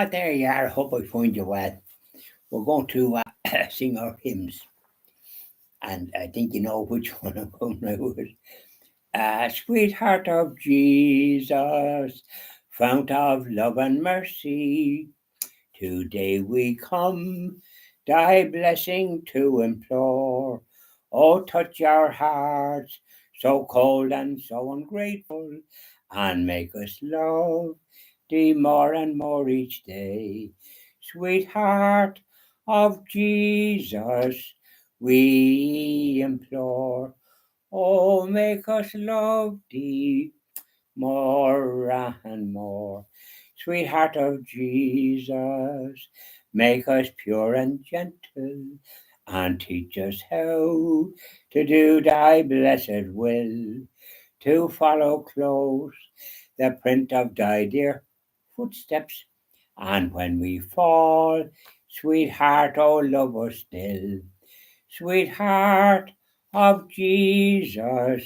There you are. Hope I find you well. We're going to sing our hymns, and I think you know which one I'm coming out with. Sweetheart of Jesus, fount of love and mercy, today we come thy blessing to implore. Oh, touch our hearts, so cold and so ungrateful, and make us love thee more and more each day. Sweetheart of Jesus, we implore. Oh, make us love thee more and more. Sweetheart of Jesus, make us pure and gentle, and teach us how to do thy blessed will, to follow close the print of thy dear footsteps, and when we fall, sweetheart, oh, love us still. Sweetheart of Jesus,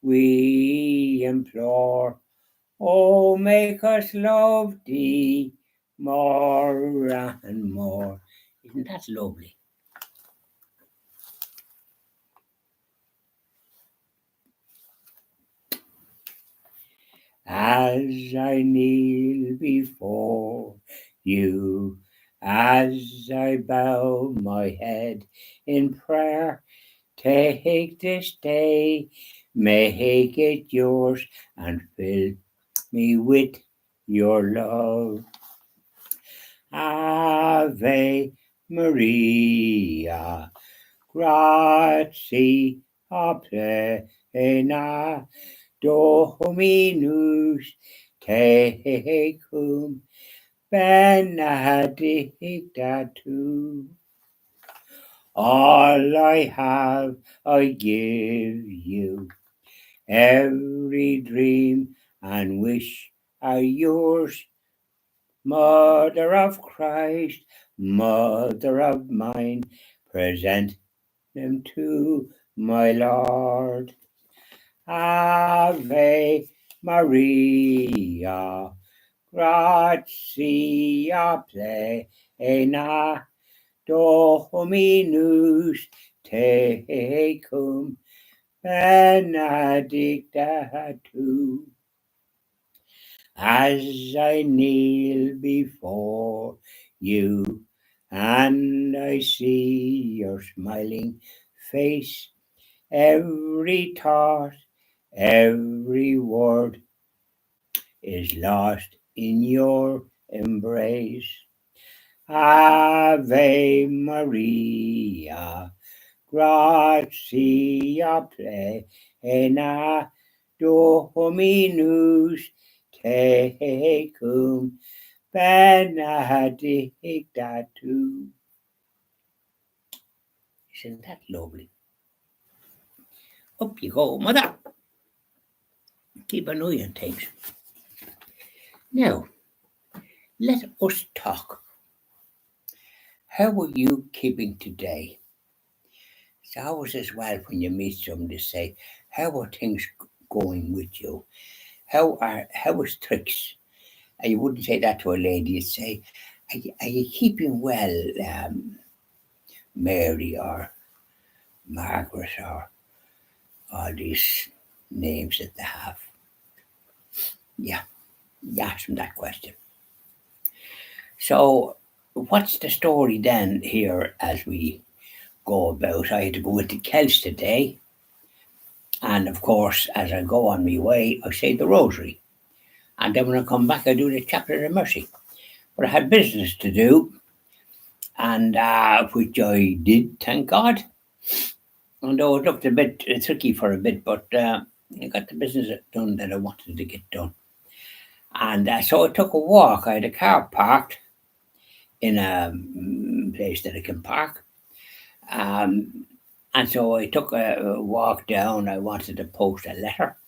we implore. Oh, make us love thee more and more. Isn't that lovely? As I kneel before you, as I bow my head in prayer, take this day, make it yours, and fill me with your love. Ave Maria, gratia plena, Dominus tecum, benedicta tu. All I have I give you, every dream and wish are yours. Mother of Christ, Mother of mine, present them to my Lord. Ave Maria, gratia plena, Dominus tecum, benedicta tu. As I kneel before you and I see your smiling face, every thought, every word is lost in your embrace. Ave Maria, gratia plena, Dominus tecum, benedicta tu. Isn't that lovely? Up you go, mother. Keep an eye on things. Now, let us talk. How are you keeping today? It's always as well when you meet somebody to say, how are things going with you? How is tricks? And you wouldn't say that to a lady. You'd say, are you keeping well, Mary or Margaret or all these names that they have? Yeah, you ask them that question. So, what's the story then here as we go about? I had to go into Kells today, and of course, as I go on my way, I say the rosary. And then when I come back, I do the Chaplet of Mercy. But I had business to do, and which I did, thank God. Although it looked a bit tricky for a bit, but I got the business done that I wanted to get done. And so I took a walk. I had a car parked in a place that I can park. And so I took a walk down. I wanted to post a letter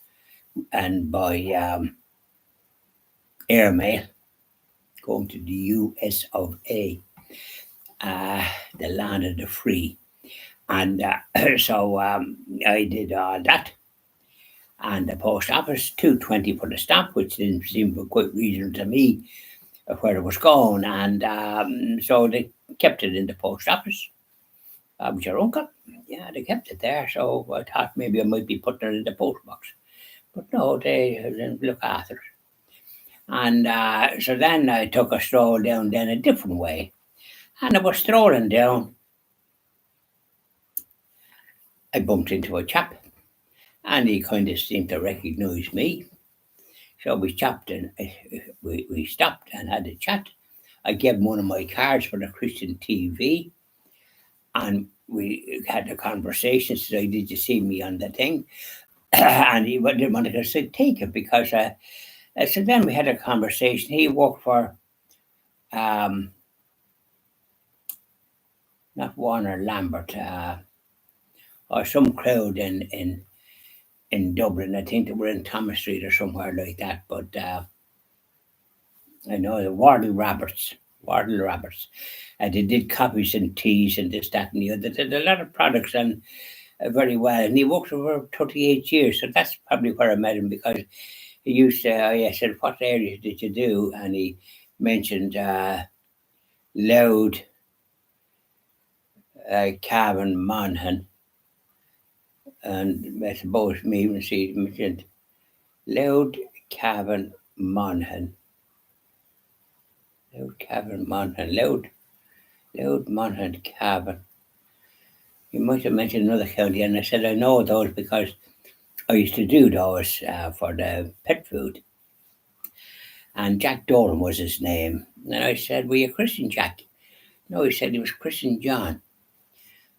and by airmail going to the US of A, the land of the free. And so I did all that. And the post office, 220 for the stamp, which didn't seem quite reasonable to me. where it was going, and so they kept it in the post office. Was your uncle? Yeah, they kept it there, so I thought maybe I might be putting it in the post box. But no, they didn't look after it. And so then I took a stroll down then a different way. And I was strolling down. I bumped into a chap, and he kind of seemed to recognise me. So we chopped and we stopped and had a chat. I gave him one of my cards for the Christian TV, and we had a conversation. Said, "Did you see me on the thing?" And he didn't want to say take it because. So then we had a conversation. He worked for not Warner Lambert or some crowd in Dublin. I think they were in Thomas Street or somewhere like that. But I know the Wardle Roberts. They did copies and teas and this, that, and the other. They did a lot of products and very well. And he worked for 38 years. So that's probably where I met him because he used to, I said, what areas did you do? And he mentioned Loud, Cavan, Monaghan. And I suppose me even see mentioned Loud, Cavan, Monaghan. Loud, Monaghan, Cavan. You might have mentioned another county, and I said I know those because I used to do those for the pet food. And Jack Dolan was his name. And I said, were you Christian Jack? No, he said he was Christian John.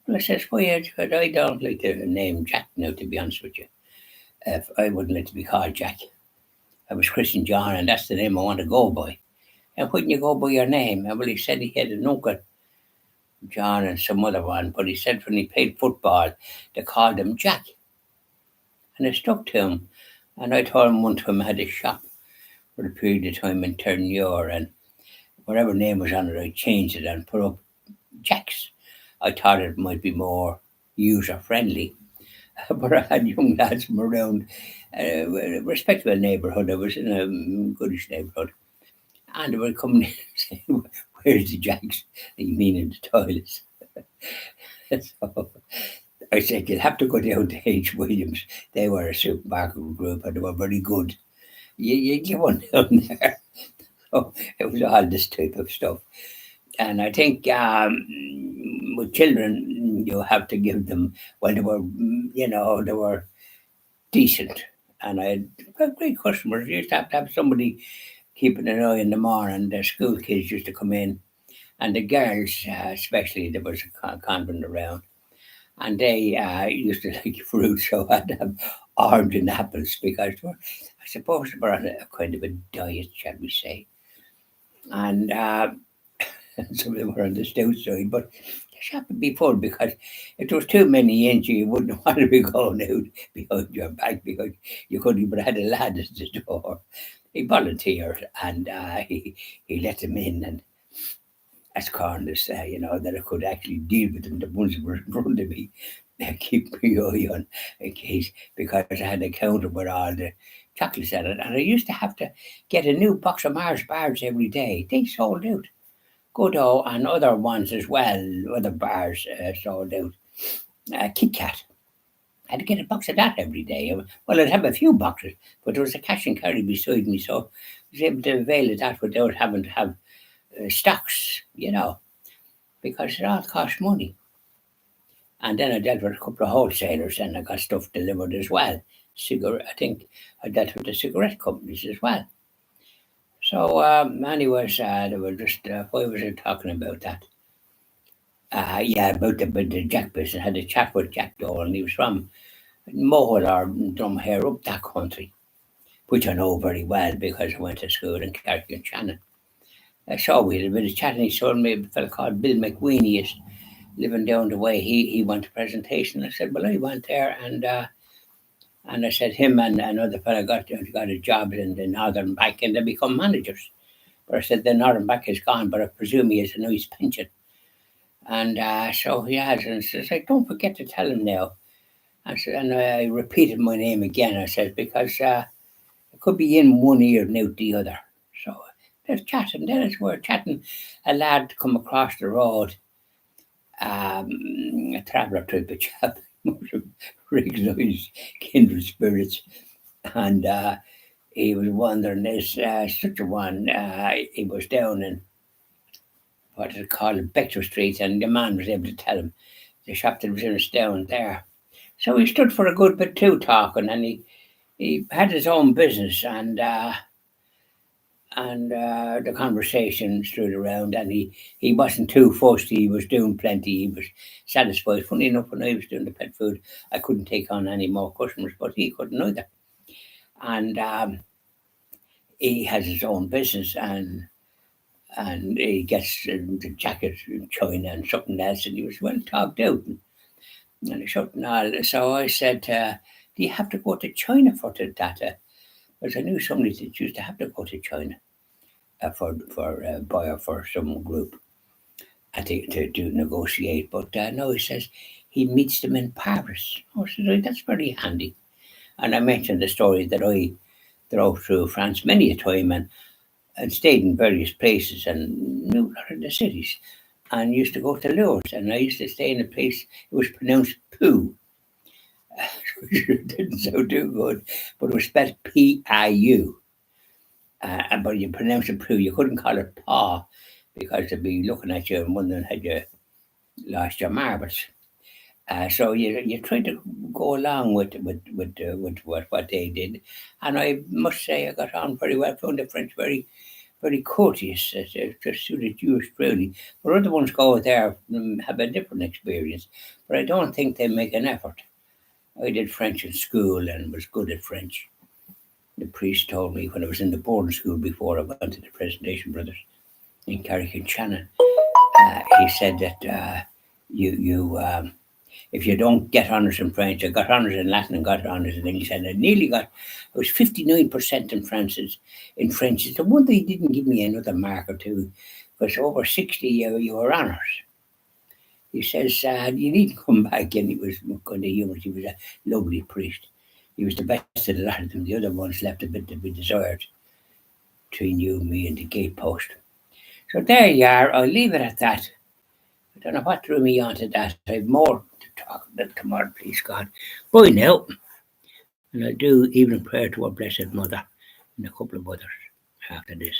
Well, I says, why? I don't like the name Jack now, to be honest with you. I wouldn't like to be called Jack. I was Christian John, and that's the name I want to go by. And wouldn't you go by your name? And well, he said he had an uncle, John, and some other one, but he said when he played football, they called him Jack. And it stuck to him. And I told him one time I had a shop for a period of time in Terranure, and whatever name was on it, I changed it and put up Jack's. I thought it might be more user friendly. But I had young lads from around a respectable neighbourhood. I was in a goodish neighbourhood. And they were coming in saying, where's the Jacks? You mean in the toilets? So I said, you'll have to go down to H. Williams. They were a supermarket group and they were very good. You went down there. So it was all this type of stuff. And I think with children, you have to give them, well, they were decent. And I had great customers. You used to have somebody keeping an eye in the morning. The school kids used to come in, and the girls, especially, there was a convent around, and they used to like fruit, so I'd have orange and apples because they were, I suppose, they were on a kind of a diet, shall we say. And some of them were on the stout side, but the shop would be full because if there was too many in you wouldn't want to be going out behind your back because you couldn't even have a lad at the door. He volunteered and he let them in, and as Corners, that I could actually deal with them, the ones that were in front of me, keep my eye on in case, because I had a counter with all the chocolates in it, and I used to have to get a new box of Mars bars every day. They sold out. Goodo and other ones as well, other bars sold out. Kit Kat. I had to get a box of that every day. Well, I'd have a few boxes, but there was a cash and carry beside me, so I was able to avail of that without having to have stocks, because it all cost money. And then I dealt with a couple of wholesalers and I got stuff delivered as well. I think I dealt with the cigarette companies as well. So, anyways, they were just, why was I talking about that? Yeah, about the Jack business. I had a chat with Jack Dolan. He was from Mohill or Drumhair up that country, which I know very well because I went to school in Carrick-on-Shannon. So we had a bit of chat, and he told me a fellow called Bill McWeeny is living down the way. He went to presentation. I said, well, I went there, and I said him and another fellow got a job in the Northern Bank, and they become managers. But I said the Northern Bank is gone, but I presume he has a nice pension. And so he has, and I said, don't forget to tell him now. And I repeated my name again. I said, because it could be in one ear and out the other. So There's chatting. Then as we're chatting, a lad come across the road, a traveller type of chap, recognised kindred spirits, and he was wondering, is such a one. He was down in what is it called, Bexter Street, and the man was able to tell him the shop that was in his down there. So he stood for a good bit too talking, and he had his own business, and the conversation stood around, and he wasn't too fussed. He was doing plenty. He was satisfied. Funny enough, when I was doing the pet food, I couldn't take on any more customers, but he couldn't either. And he has his own business, and he gets the jacket in China and something else, and he was well talked out and something all. So I said, "Do you have to go to China for that?" Because I knew somebody that used to have to go to China for buyer for some group and to do negotiate. But no, he says he meets them in Paris. I said, "Oh, that's very handy." And I mentioned the story that I drove through France many a time and stayed in various places and knew a lot of the cities and used to go to Lourdes, and I used to stay in a place, it was pronounced Poo, which didn't sound too good, but it was spelled Piu. But you pronounce it Poo, you couldn't call it Pa because they'd be looking at you and wondering had you lost your marbles. So you try to go along with what they did, and I must say I got on very well. Found the French very courteous. It just suited you truly. But other ones go there have a different experience. But I don't think they make an effort. I did French in school and was good at French. The priest told me when I was in the boarding school before I went to the Presentation Brothers in Carrick-on-Shannon. He said that if you don't get honours in French, I got honours in Latin and got honours in English, and I was 59% in French. It's the one they didn't give me another mark or two, because over 60 you were honours. He says, you need to come back, and he was kind of humorous. He was a lovely priest. He was the best of the lot of them. The other ones left a bit to be desired between you, me, and the gatepost. So there you are. I'll leave it at that. I don't know what drew me onto that. I have more to talk about tomorrow, please God. Bye now. And I'll do evening prayer to our Blessed Mother and a couple of others after this.